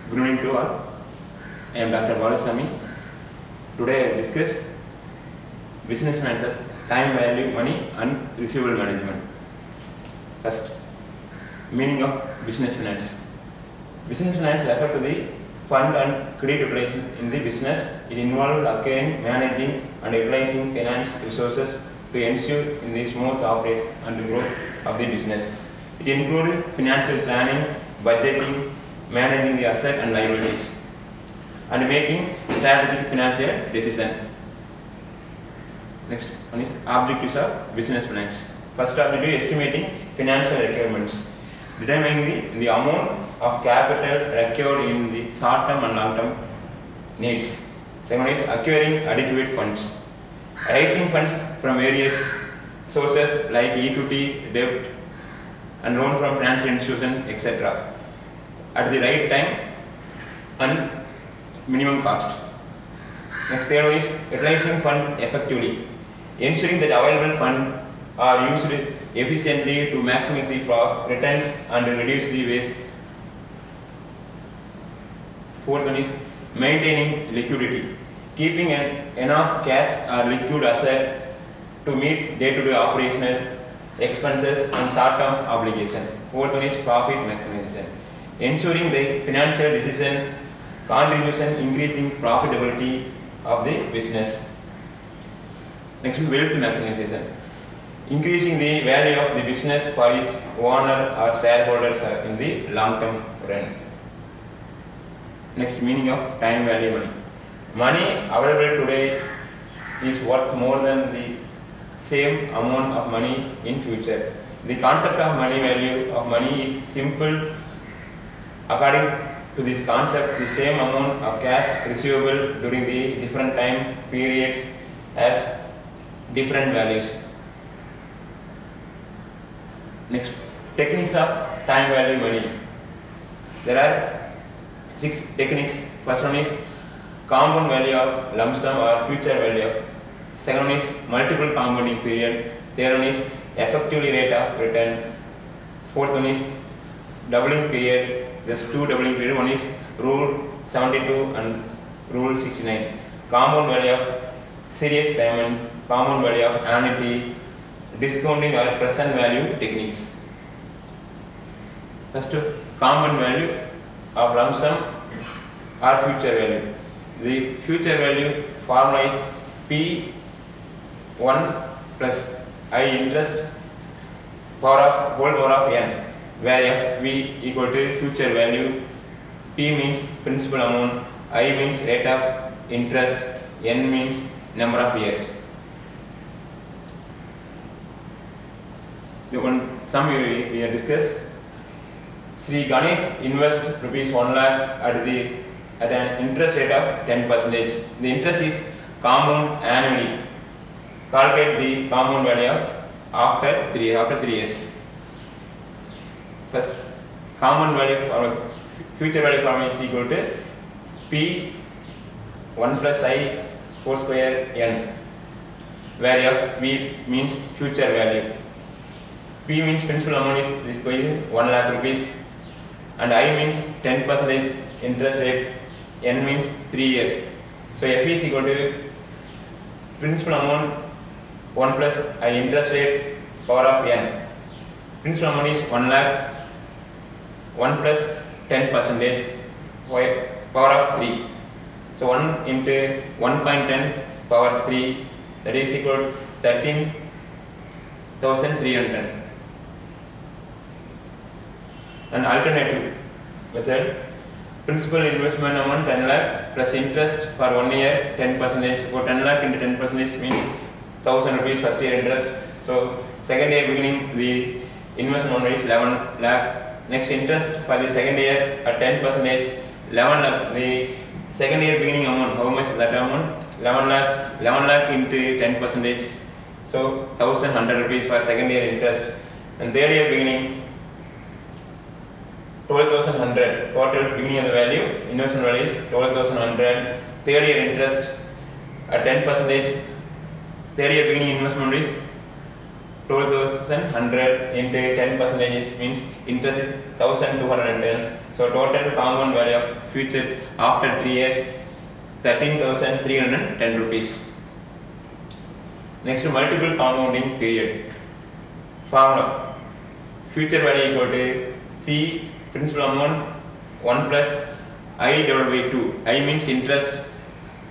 Good evening to all. I am Dr. Balasamy. Today I will discuss business manager, time value, money and receivable management. First, meaning of business finance. Business finance refers to the fund and credit utilization in the business. It involves acquiring, managing and utilizing finance resources to ensure in the smooth operation and growth of the business. It includes financial planning, budgeting, managing the asset and liabilities, and making strategic financial decisions. Next one is objectives of business finance. First objective is estimating financial requirements, determining the amount of capital required in the short term and long term needs. Second one is acquiring adequate funds, raising funds from various sources like equity, debt, and loan from financial institutions, etc. at the right time and minimum cost. Next third one is utilizing fund effectively, ensuring that available funds are used efficiently to maximize the returns and reduce the waste. Fourth one is maintaining liquidity, keeping enough cash or liquid asset to meet day-to-day operational expenses and short-term obligations. Fourth one is profit maximization, ensuring the financial decision contribution increasing profitability of the business. Next, wealth maximization, increasing the value of the business for its owner or shareholders in the long-term run. Next, meaning of time value money. Money available today is worth more than the same amount of money in future. The concept of money value of money is simple. According to this concept, the same amount of cash receivable during the different time periods has different values. Next, techniques of time value money. There are 6 techniques. First one is compound value of lump sum or future value of. Second one is multiple compounding period. Third one is effective rate of return. Fourth one is doubling period. There's 2 doubling period. One is rule 72 and rule 69. Compound value of serious payment, compound value of annuity, discounting or present value techniques. First, compound value of lump sum or future value. The future value formula is P1 plus I interest whole power of n, where f v equal to future value, p means principal amount, I means rate of interest, n means number of years. The one sum we have discussed. Sri Ganesh invest rupees 1 lakh at an interest rate of 10%. The interest is compound annually. Calculate the compound value after 3 years. First, compound value or future value formula is equal to P 1 plus I whole square n, where f v means future value, p means principal amount is going to 1 lakh rupees, and I means 10% interest rate, n means 3 years. So f is equal to principal amount 1 plus I interest rate power of n. Principal amount is 1 lakh, 1 plus 10% power of 3. So 1 into 1.10 power 3, that is equal to 13,300. An alternative method, principal investment amount 10 lakh plus interest for 1 year 10%. So 10 lakh into 10% means 1000 rupees first year interest. So second year beginning the investment amount is 11 lakh. Next, interest for the second year at 10%, 11 lakh. The second year beginning amount, how much that amount? 11 lakh into 10%. So 1100 rupees for second year interest. And third year beginning 12,100. Total beginning of the value, investment value is 12,100. Third year interest at 10%. Third year beginning investment is 12,100 into 10 percentage means interest is 1,210. So total compound value of future after 3 years 13,310 rupees. Next, multiple compounding period. Formula: future value equal to P principal amount 1 plus I divided by 2. I means interest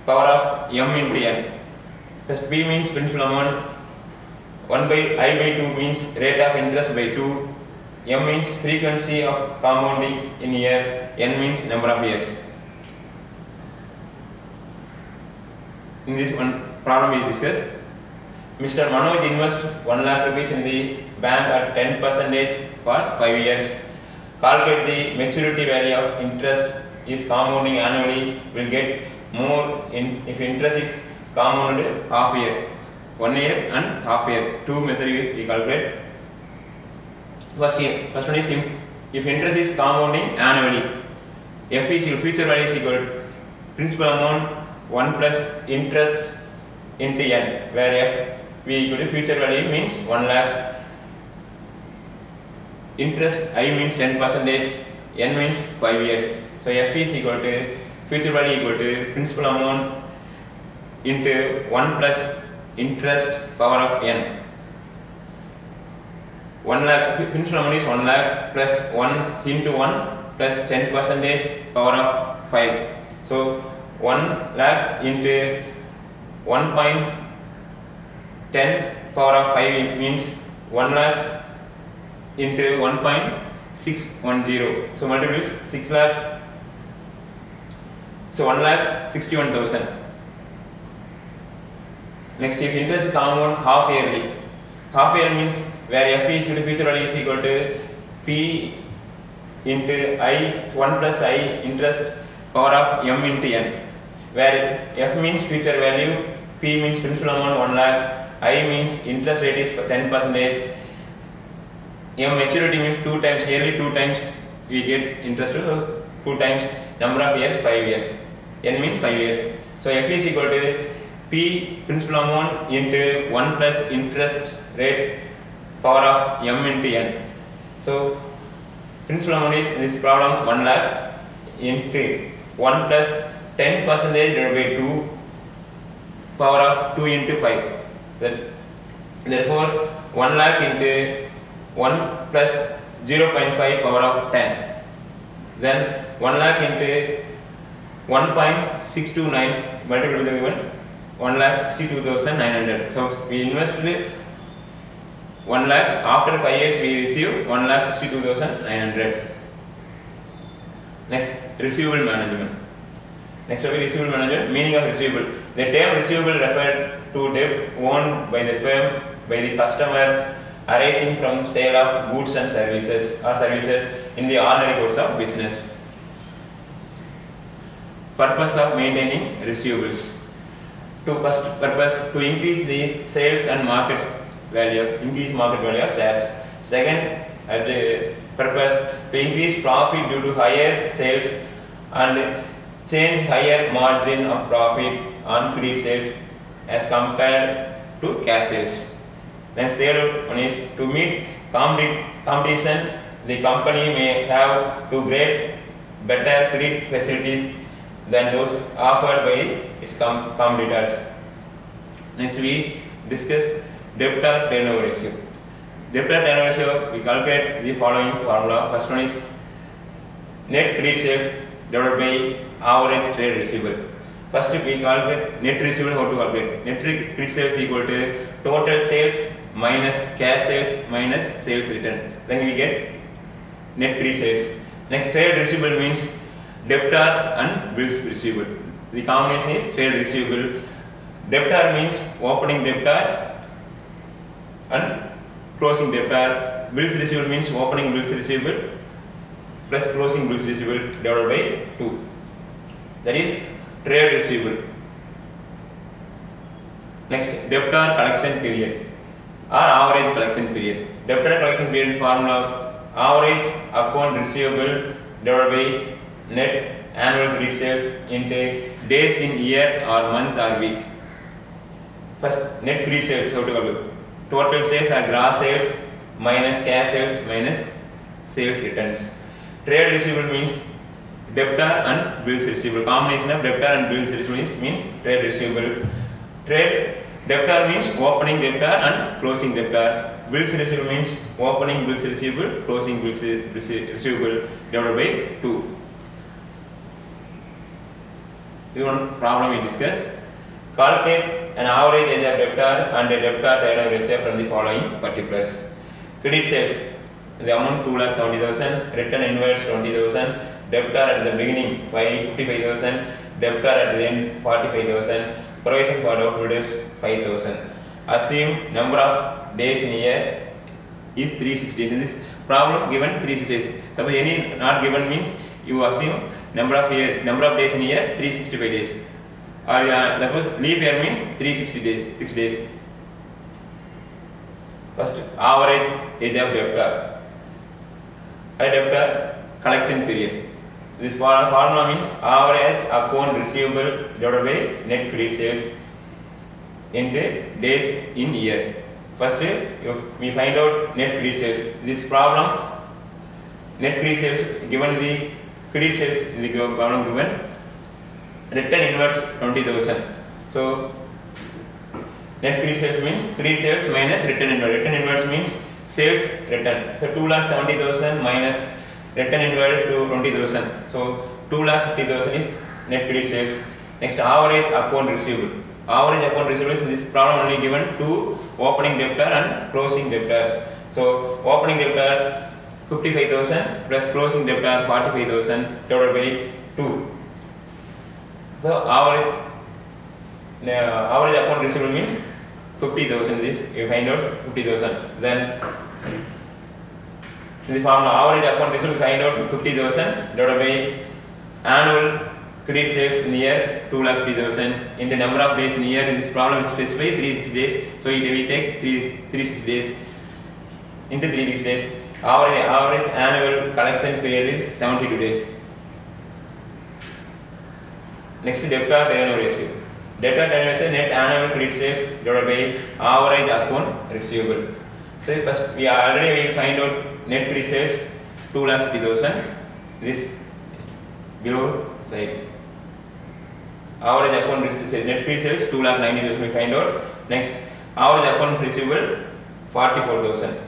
power of m into n. Plus P means principal amount 1 by I by 2 means rate of interest by 2. M means frequency of compounding in year. N means number of years. In this one problem we discuss. Mr. Manoj invest 1 lakh rupees in the bank at 10% for 5 years. Calculate the maturity value of interest is compounding annually. Will get more if interest is compounded half year, 1 year and half year. Two methods we calculate. First one is if interest is compounding annually, F is future value is equal to principal amount 1 plus interest into n, where F we equal to future value means 1 lakh, interest I means 10%, n means 5 years. So F is equal to future value equal to principal amount into 1 plus interest power of n. 1 lakh principal amount is 1 lakh plus 1 into 1 plus 10% power of 5. So 1 lakh into 1.10 power of 5 means 1 lakh into 1.610. So multiply 6 lakh. So 1 lakh 61,000. Next, if interest is compound half yearly, half year means where F is future value is equal to P into I 1 plus I interest power of m into n, where F means future value, P means principal amount 1 lakh, I means interest rate is 10%, m maturity means 2 times yearly, 2 times we get interest, 2 times number of years 5 years, n means 5 years. So F is equal to P principal amount into 1 plus interest rate power of m into n. So principal amount is in this problem 1 lakh into 1 plus 10% divided by 2 power of 2 into 5. Therefore 1 lakh into 1 plus 0.5 power of 10. Then 1 lakh into 1.629 multiplied by 1,62,900. So we invested 1 lakh. After 5 years we receive 1,62,900. Next, receivable management. Next topic, receivable management. Meaning of receivable. The term receivable referred to debt owned by the firm by the customer arising from sale of goods and services in the ordinary course of business. Purpose of maintaining receivables. Purpose to increase the sales and market value, increase market value of shares. Second, the purpose to increase profit due to higher sales and change higher margin of profit on credit sales as compared to cash sales. Then third one is to meet competition. The company may have to grade better credit facilities than those offered by its competitors. Next, we discuss debtor turnover ratio. Debtor turnover ratio, we calculate the following formula. First one is net credit sales divided by average trade receivable. First, we calculate net receivable. How to calculate? Net credit sales equal to total sales minus cash sales minus sales return. Then we get net credit sales. Next, trade receivable means debtor and bills receivable. The combination is trade receivable. Debtor means opening debtor and closing debtor. Bills receivable means opening bills receivable plus closing bills receivable divided by 2. That is trade receivable. Next, debtor collection period or average collection period. Debtor collection period formula: average account receivable divided by net annual credit sales into days in year or month or week. First, net credit sales, how to calculate? total sales are gross sales minus cash sales minus sales returns. Trade receivable means debtor and bills receivable. Combination of debtor and bills receivable means trade receivable. Trade debtor means opening debtor and closing debtor. Bills receivable means opening bills receivable, closing bills receivable divided by 2. This one problem we discussed. Calculate an average age of debtor and a debtor turnover ratio from the following particulars. Credit sales, the amount 2,70,000, return invoice 20,000, debtor at the beginning 55,000, debtor at the end 45,000, provision for doubtful debts 5,000. Assume number of days in a year is 360 days. In this problem given 360 days. Suppose any not given means you assume number of days in a year 365 days. Or suppose leap year means 360 days, 6 days. First, average age of debtor. A debtor collection period. This formula means average account receivable divided by net credit sales into days in year. First, we find out net credit sales. This problem, net credit sales given the credit sales is the problem given. Return inverse 20,000. So net credit sales means credit sales minus return inverse. Return inverse means sales return. So 2,70,000 minus return inverse to 20,000. So 2,50,000 is net credit sales. Next, average account receivable. Average account receivable is this problem only given to opening debtor and closing debtor. So opening debtor 55,000 plus closing debtor 45,000 divided by 2. So average account receivable means 50,000. This you find out 50,000. Then in the formula average account receivable find out 50,000 divided by annual credit sales in the year 2,50,000 in the number of days in the year. This problem is specified 360 days. So we take 360 days into 360 days. Average annual collection period is 72 days. Next, debtor turnover ratio. Debtor turnover ratio net annual credit sales divided by average account receivable. So first we find out net credit sales 2,50,000. This below side. Average account receivable net credit sales 2,90,000 we find out. Next, average account receivable 44,000.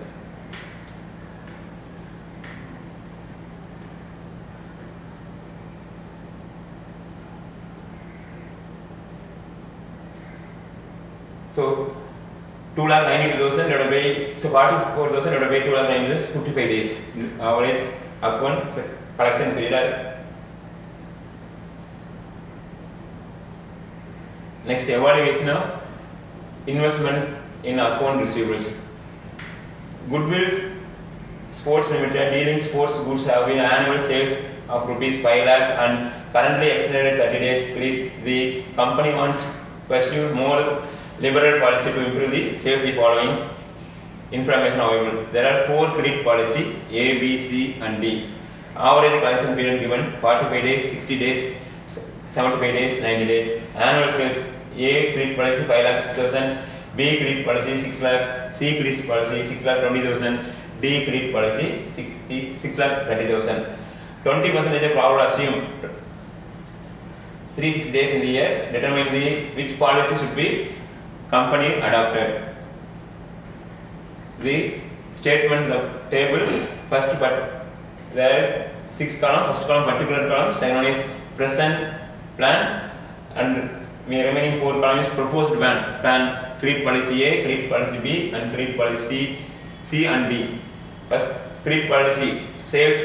So 2,92,000 divided by 44,000 divided by 2,90,000 is 55 days. Average account collection period. Next, evaluation of investment in account receivables. Goodwill Sports Limited dealing sports goods have been annual sales of rupees 5 lakh and currently extended 30 days. The company wants to pursue more liberal policy to improve the sales. The following information available. There are 4 credit policy A, B, C and D. Average collection period given 45 days, 60 days, 75 days, 90 days. Annual sales A credit policy 5,06,000, B credit policy 6 lakh, C credit policy 6,20,000, D credit policy 6,30,000. 20% of probable assume 360 days in the year. Determine which policy should be company adopted. The statement, the table, first but there are 6 columns. First column particular column, second one is present plan, and remaining 4 columns is proposed plan. Credit policy A, credit policy B, and credit policy C and D. First, credit policy sales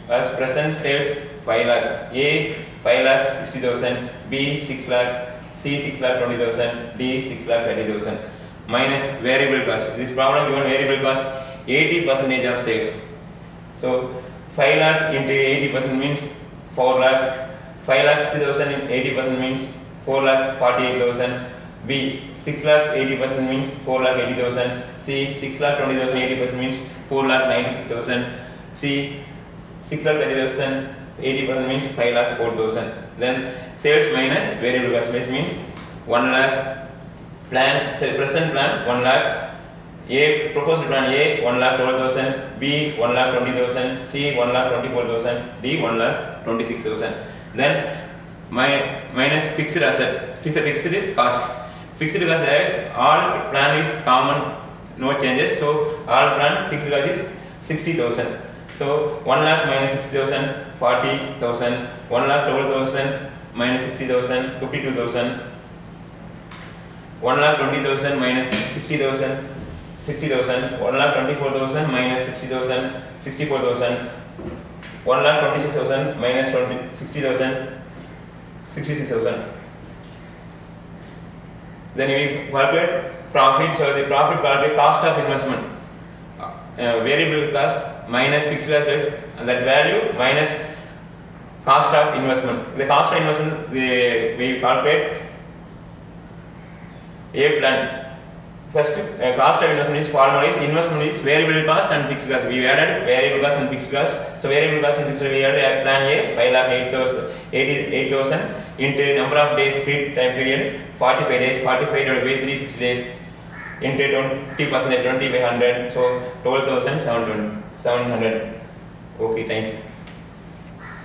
as present sales 5 lakh, A 5,60,000, B 6 lakh, C 6,20,000, D 6,30,000 minus variable cost. This problem given variable cost 80% of sales. So 5 lakh into 80% means 4 lakh. 5,60,000 in 80% means 4,48,000. B 6 lakh 80% means 4,80,000. C 6,20,000 80% means 4,96,000. C 6,30,000 80% means 5,04,000. Then sales minus variable cost means 1 lakh. Present plan 1 lakh. A proposed plan A 1,12,000, B 1,20,000, C 1,24,000, D 1,26,000. Then minus fixed asset, fixed cost. Fixed cost all plan is common, no changes. So all plan fixed cost is 60,000. So 1 lakh minus 60,000, 40,000, 1,12,000 minus 60,000, 52,000. 1,20,000 minus 60,000, 60,000, 1,24,000 minus 60,000, 64,000, 1,26,000 minus 60,000, 66,000. Then we calculate profit. So the profit calculate cost of investment. Variable cost minus fixed cost is that value minus cost of investment. The cost of investment we calculate A plan. First, cost of investment is formula is investment is variable cost and fixed cost. We added variable cost and fixed cost. So variable cost and fixed cost we added plan A 5,08,000 into number of days time period 45 days. 45 divided by 360 days into 20%, 20 by 100. So 12,700. Okay, thank you.